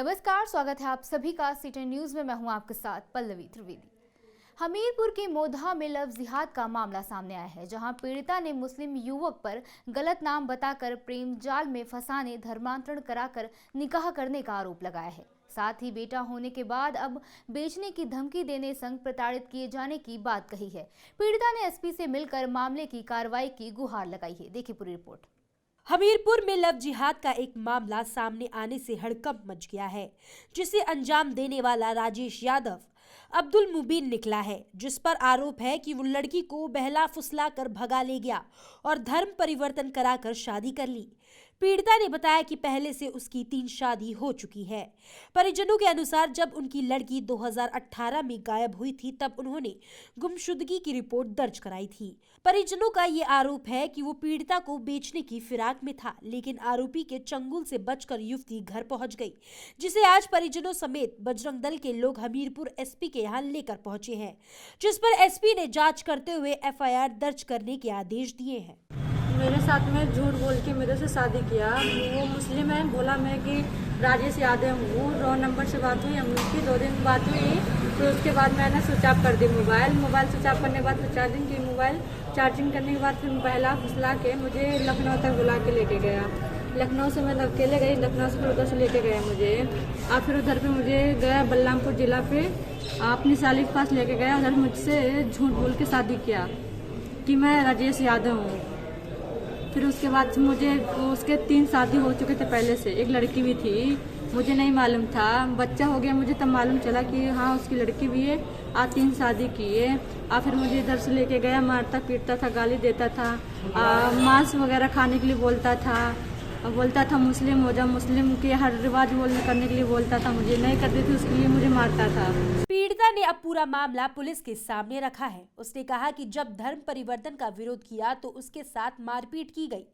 नमस्कार, स्वागत है आप सभी का सीटेन न्यूज में। मैं हूं आपके साथ पल्लवी त्रिवेदी। हमीरपुर के मोधा में लव जिहाद का मामला सामने आया है, जहां पीड़िता ने मुस्लिम युवक पर गलत नाम बताकर प्रेम जाल में फंसाने, धर्मांतरण कराकर निकाह करने का आरोप लगाया है। साथ ही बेटा होने के बाद अब बेचने की धमकी देने संग प्रताड़ित किए जाने की बात कही है। पीड़िता ने एसपी से मिलकर मामले की कार्रवाई की गुहार लगाई है। देखिए पूरी रिपोर्ट। हमीरपुर में लव जिहाद का एक मामला सामने आने से हड़कंप मच गया है, जिसे अंजाम देने वाला राजेश यादव अब्दुल मुबीन निकला है, जिस पर आरोप है कि वो लड़की को बहला फुसला कर भगा ले गया और धर्म परिवर्तन कराकर शादी कर ली। पीड़िता ने बताया कि पहले से उसकी 3 शादी हो चुकी है। परिजनों के अनुसार जब उनकी लड़की 2018 में गायब हुई थी, तब उन्होंने गुमशुदगी की रिपोर्ट दर्ज कराई थी। परिजनों का ये आरोप है कि वो पीड़िता को बेचने की फिराक में था, लेकिन आरोपी के चंगुल से बचकर युवती घर पहुंच गई, जिसे आज परिजनों समेत बजरंग दल के लोग हमीरपुर एसपी के यहाँ लेकर पहुंचे हैं, जिस पर एसपी ने जांच करते हुए एफआईआर दर्ज करने के आदेश दिए हैं। मेरे साथ में झूठ बोल के मेरे से शादी किया। वो मुस्लिम है, बोला मैं कि राजेश यादव हूँ। रॉ नंबर से बात हुई, हम लोग की 2 दिन बात हुई। तो उसके बाद मैंने स्विच ऑफ कर दी मोबाइल स्विच ऑफ करने के बाद फिर चार्जिंग की मोबाइल। चार्जिंग करने के बाद फिर पहला फुसला के मुझे लखनऊ तक बुला के लेके गया। लखनऊ से मैं अकेले गई, लखनऊ से फिर उधर से लेके गया मुझे। और फिर उधर पे मुझे गया बलरामपुर जिला पे अपनी साली के पास लेके गया। उधर मुझसे झूठ बोल के शादी किया कि मैं राजेश यादव हूँ। फिर उसके बाद मुझे उसके 3 शादी हो चुके थे पहले से, एक लड़की भी थी। मुझे नहीं मालूम था, बच्चा हो गया मुझे तब मालूम चला कि हाँ उसकी लड़की भी है और 3 शादी की है। और फिर मुझे इधर से लेके गया, मारता पीटता था, गाली देता था, मांस वगैरह खाने के लिए बोलता था मुस्लिम हो जा, मुस्लिम के हर रिवाज बोलने करने के लिए बोलता था। मुझे नहीं करती थी, उसके लिए मुझे मारता था। पीड़िता ने अब पूरा मामला पुलिस के सामने रखा है। उसने कहा कि जब धर्म परिवर्तन का विरोध किया तो उसके साथ मारपीट की गई,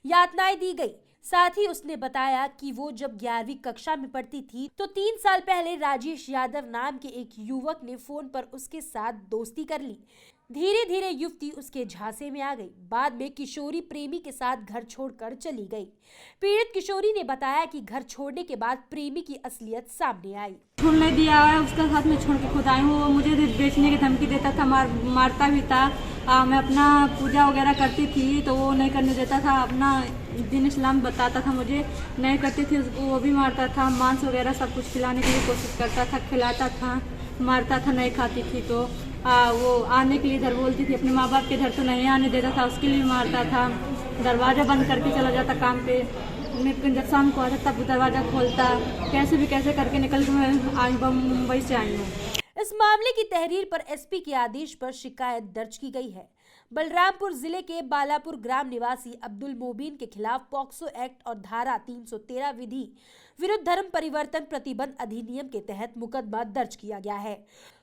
यातनाएं दी गई। साथ ही उसने बताया कि वो जब 11वीं कक्षा में पढ़ती थी तो 3 साल पहले राजेश यादव नाम के एक युवक ने फोन पर उसके साथ दोस्ती कर ली। धीरे धीरे युवती उसके झांसे में आ गई। बाद में किशोरी प्रेमी के साथ घर छोड़कर चली गई। पीड़ित किशोरी ने बताया कि घर छोड़ने के बाद प्रेमी की असलियत सामने आई। छोड़ नहीं दिया है, उसका साथ में छोड़ के खुद आई हूँ। वो मुझे बेचने की धमकी देता था, मारता भी था। मैं अपना पूजा वगैरह करती थी तो वो नहीं करने देता था। अपना दीन इस्लाम बताता था, मुझे नहीं करती थी उसको, वो भी मारता था। मांस वगैरह सब कुछ खिलाने के लिए कोशिश करता था, खिलाता था, मारता था। नहीं खाती थी तो वो आने के लिए इधर बोलती थी, अपने माँ बाप के घर तो नहीं आने देता था, उसके लिए मारता था। दरवाज़ा बंद करके चला जाता काम पे। मैं जब शाम को आता तब दरवाज़ा खोलता। कैसे भी कैसे करके निकल के मैं आज मुंबई से आई हूँ। इस मामले की तहरीर पर एसपी के आदेश पर शिकायत दर्ज की गई है। बलरामपुर जिले के बालापुर ग्राम निवासी अब्दुल मोबीन के खिलाफ पॉक्सो एक्ट और धारा 313 विधि विरुद्ध धर्म परिवर्तन प्रतिबंध अधिनियम के तहत मुकदमा दर्ज किया गया है।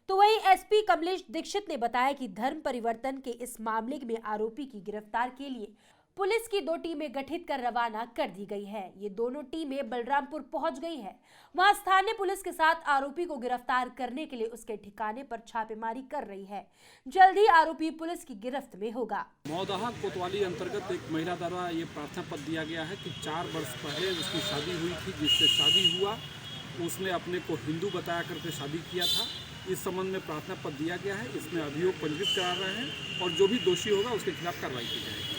तो वहीं एसपी कमलेश दीक्षित ने बताया कि धर्म परिवर्तन के इस मामले में आरोपी की गिरफ्तार के लिए पुलिस की 2 टीमें गठित कर रवाना कर दी गई है। ये दोनों टीमें बलरामपुर पहुंच गई हैं। वहां स्थानीय पुलिस के साथ आरोपी को गिरफ्तार करने के लिए उसके ठिकाने पर छापेमारी कर रही है। जल्द ही आरोपी पुलिस की गिरफ्त में होगा। मौदाहा कोतवाली अंतर्गत एक महिला द्वारा ये प्रार्थना पत्र दिया गया है कि 4 वर्ष पहले उसकी शादी हुई थी। जिससे शादी हुआ उसने अपने को हिंदू बताया करके शादी किया था। इस संबंध में प्रार्थना पत्र दिया गया है। इसमें अभियोग पंजीकृत करा रहे हैं और जो भी दोषी होगा उसके खिलाफ कार्रवाई की जाएगी।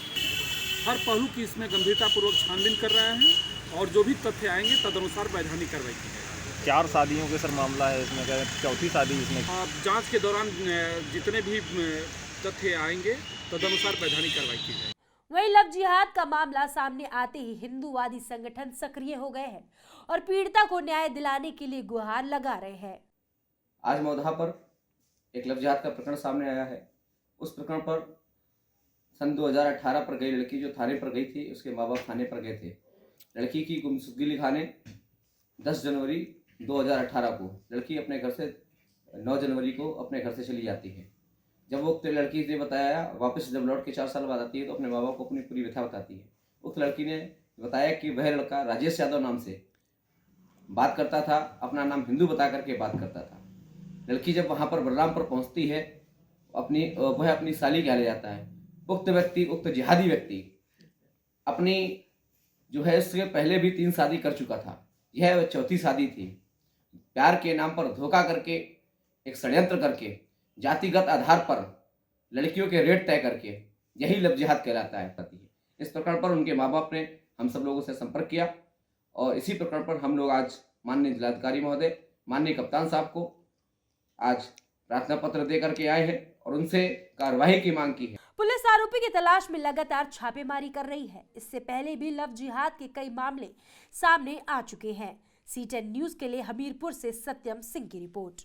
हर पहलू की इसमें गंभीरतापूर्वक छानबीन कर रहे हैं और जो भी तथ्य आएंगे तदनुसार वैधानिक कार्रवाई की जाएगी। 4 शादियों के सर मामला है इसमें, चौथी शादी इसमें। जांच के दौरान जितने भी तथ्य आएंगे तदनुसार वैधानिक कार्रवाई की जाएगी। वहीं लव जिहाद का मामला सामने आते ही हिंदूवादी संगठन सक्रिय हो गए हैं और पीड़िता को न्याय दिलाने के लिए गुहार लगा रहे हैं। आज मौदहा पर एक लव जिहाद का प्रकरण सामने आया है। उस प्रकरण पर सन 2018 पर गई लड़की जो थाने पर गई थी, उसके माँ बाप थाने पर गए थे। लड़की की गुमशुदगी लिखाने 10 जनवरी 2018 को लड़की अपने घर से 9 जनवरी को अपने घर से चली जाती है। जब वो लड़की ने बताया, वापस जब लौट के 4 साल बाद आती है तो अपने माँ बाप को अपनी पूरी व्यथा बताती है। उस लड़की ने बताया कि वह लड़का राजेश यादव नाम से बात करता था, अपना नाम हिंदू बता करके बात करता था। लड़की जब वहाँ पर बलरामपुर पहुँचती है, वह अपनी साली कहा ले जाता है। उक्त व्यक्ति, उक्त जिहादी व्यक्ति अपनी जो है इससे पहले भी 3 शादी कर चुका था। यह चौथी शादी थी। प्यार के नाम पर धोखा करके, एक षड्यंत्र करके, जातिगत आधार पर लड़कियों के रेट तय करके, यही लव जिहाद कहलाता है। इस प्रकरण पर उनके माँ बाप ने हम सब लोगों से संपर्क किया और इसी प्रकरण पर हम लोग आज माननीय जिलाधिकारी महोदय, माननीय कप्तान साहब को आज प्रार्थना पत्र दे करके आए हैं और उनसे कार्रवाई की मांग की है। पुलिस आरोपी की तलाश में लगातार छापेमारी कर रही है। इससे पहले भी लव जिहाद के कई मामले सामने आ चुके हैं। C10 न्यूज के लिए हमीरपुर से सत्यम सिंह की रिपोर्ट।